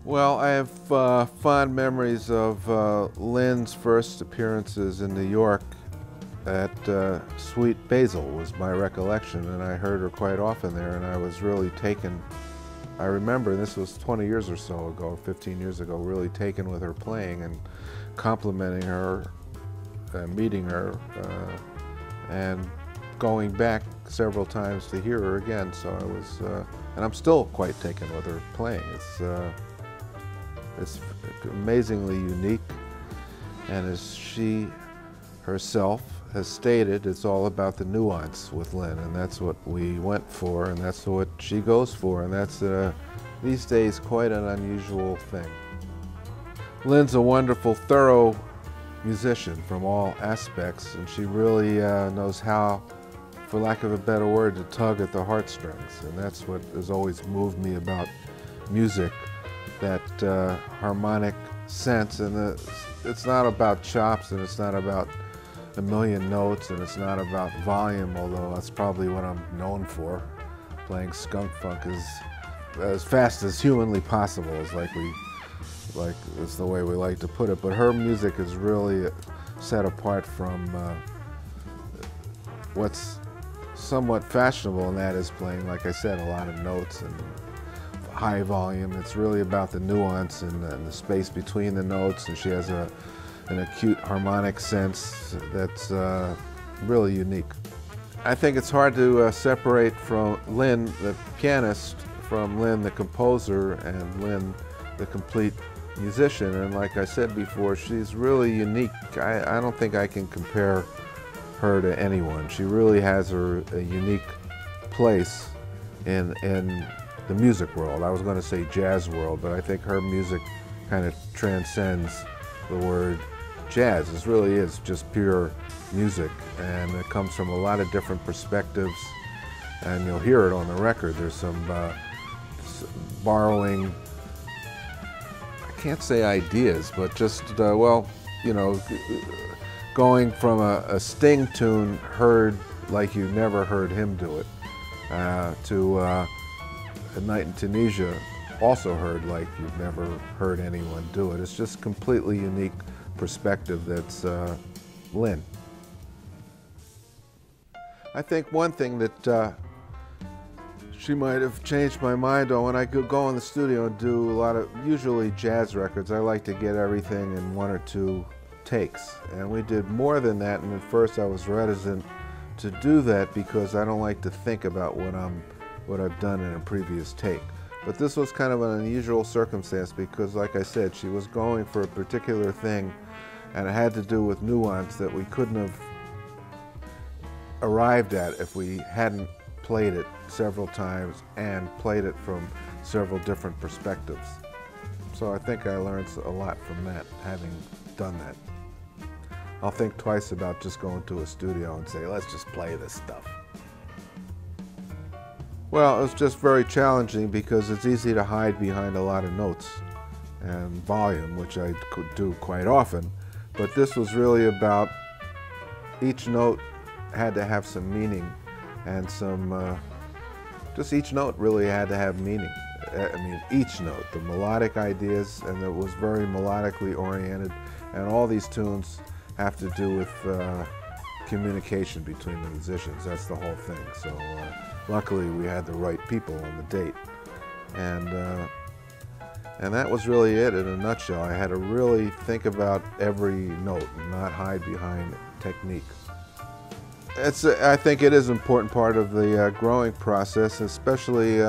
Well, I have fond memories of Lynne's first appearances in New York at Sweet Basil was my recollection, and I heard her quite often there, and I was really taken. I remember, this was 20 years or so ago, 15 years ago, really taken with her playing and complimenting her, meeting her, and going back several times to hear her again. So I was, and I'm still quite taken with her playing. It's amazingly unique, and as she herself has stated, it's all about the nuance with Lynne, and that's what we went for, and that's what she goes for, and that's these days quite an unusual thing. Lynne's a wonderful, thorough musician from all aspects, and she really knows how, for lack of a better word, to tug at the heartstrings, and that's what has always moved me about music. That harmonic sense, and it's not about chops, and it's not about a million notes, and it's not about volume, although that's probably what I'm known for. Playing skunk funk as fast as humanly possible is is the way we like to put it. But her music is really set apart from what's somewhat fashionable, and that is playing, like I said, a lot of notes and high volume. It's really about the nuance and the space between the notes, and she has an acute harmonic sense that's really unique. I think it's hard to separate from Lynne, the pianist, from Lynne, the composer, and Lynne, the complete musician. And like I said before, she's really unique. I don't think I can compare her to anyone. She really has a unique place in the music world. I was going to say jazz world, but I think her music kind of transcends the word jazz. It really is just pure music, and it comes from a lot of different perspectives, and you'll hear it on the record. There's some borrowing, I can't say ideas, but just, well, you know, going from a Sting tune heard like you never heard him do it, to A Night in Tunisia, also heard like you've never heard anyone do it. It's just completely unique perspective that's Lynne. I think one thing that she might have changed my mind on, when I could go in the studio and do a lot of, usually jazz records, I like to get everything in 1 or 2 takes. And we did more than that, and at first I was reticent to do that because I don't like to think about what I've done in a previous take. But this was kind of an unusual circumstance because, like I said, she was going for a particular thing, and it had to do with nuance that we couldn't have arrived at if we hadn't played it several times and played it from several different perspectives. So I think I learned a lot from that, having done that. I'll think twice about just going to a studio and say, let's just play this stuff. Well, it was just very challenging because it's easy to hide behind a lot of notes and volume, which I could do quite often. But this was really about each note had to have some meaning, and some, just each note really had to have meaning. I mean, each note, the melodic ideas, and it was very melodically oriented, and all these tunes have to do with communication between the musicians. That's the whole thing. So luckily we had the right people on the date, and that was really it in a nutshell. I had to really think about every note and not hide behind technique. I think it is an important part of the growing process, especially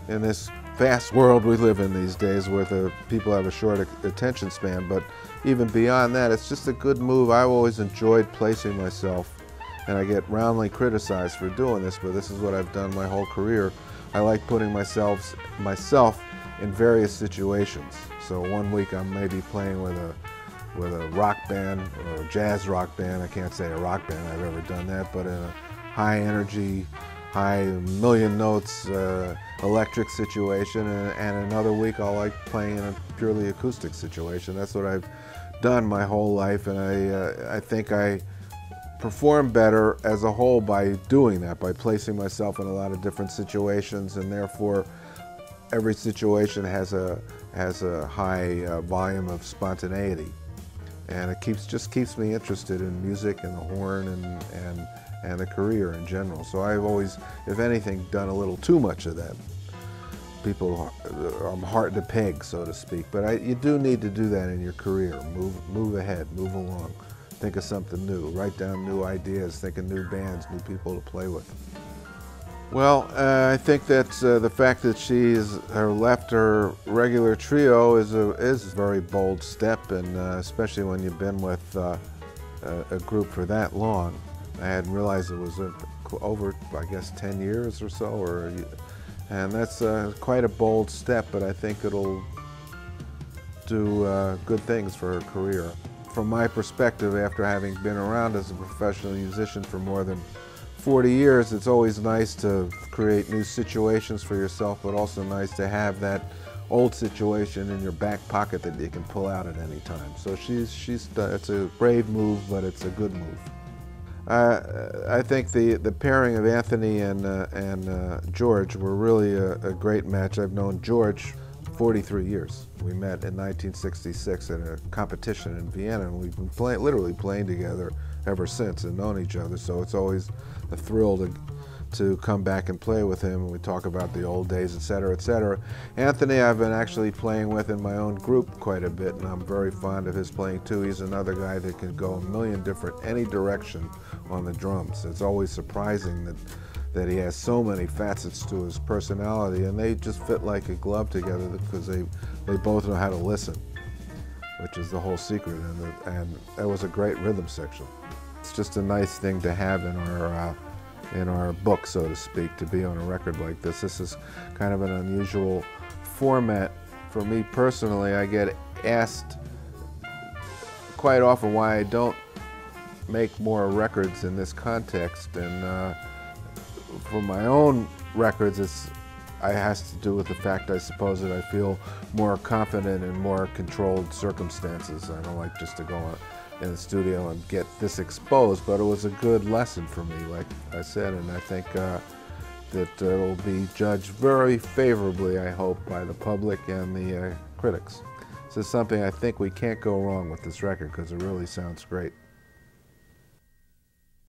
in this fast world we live in these days where people have a short attention span. But even beyond that, it's just a good move. I've always enjoyed placing myself, and I get roundly criticized for doing this, but this is what I've done my whole career. I like putting myself in various situations. So one week I'm maybe playing with a rock band or a jazz rock band. I can't say a rock band, I've ever done that, but in a high energy, high million notes electric situation, and another week I'll like playing in a purely acoustic situation. That's what I've done my whole life, and I think I perform better as a whole by doing that, by placing myself in a lot of different situations, and therefore every situation has a has a high volume of spontaneity, and it just keeps me interested in music and the horn and the career in general. So I've always, if anything, done a little too much of that. People are hard to peg, so to speak, but you do need to do that in your career. Move ahead, move along, think of something new, write down new ideas, think of new bands, new people to play with. Well, I think that the fact that she's left her regular trio is a very bold step, and especially when you've been with a group for that long. I hadn't realized it was over, I guess, 10 years or so, and that's quite a bold step, but I think it'll do good things for her career. From my perspective, after having been around as a professional musician for more than 40 years, it's always nice to create new situations for yourself, but also nice to have that old situation in your back pocket that you can pull out at any time. So it's a brave move, but it's a good move. I think the pairing of Anthony and George were really a great match. I've known George 43 years. We met in 1966 at a competition in Vienna, and we've been literally playing together ever since and known each other, so it's always a thrill to come back and play with him, and we talk about the old days, etc., etc. Anthony I've been actually playing with in my own group quite a bit, and I'm very fond of his playing too. He's another guy that can go a million any direction on the drums. It's always surprising that he has so many facets to his personality, and they just fit like a glove together because they both know how to listen, which is the whole secret, and that was a great rhythm section. It's just a nice thing to have in our book, so to speak, to be on a record like this. This is kind of an unusual format for me personally. I get asked quite often why I don't make more records in this context, and for my own records, it has to do with the fact, I suppose, that I feel more confident in more controlled circumstances. I don't like just to go in the studio and get this exposed, but it was a good lesson for me, like I said, and I think that it'll be judged very favorably, I hope, by the public and the critics. This is something I think we can't go wrong with this record because it really sounds great.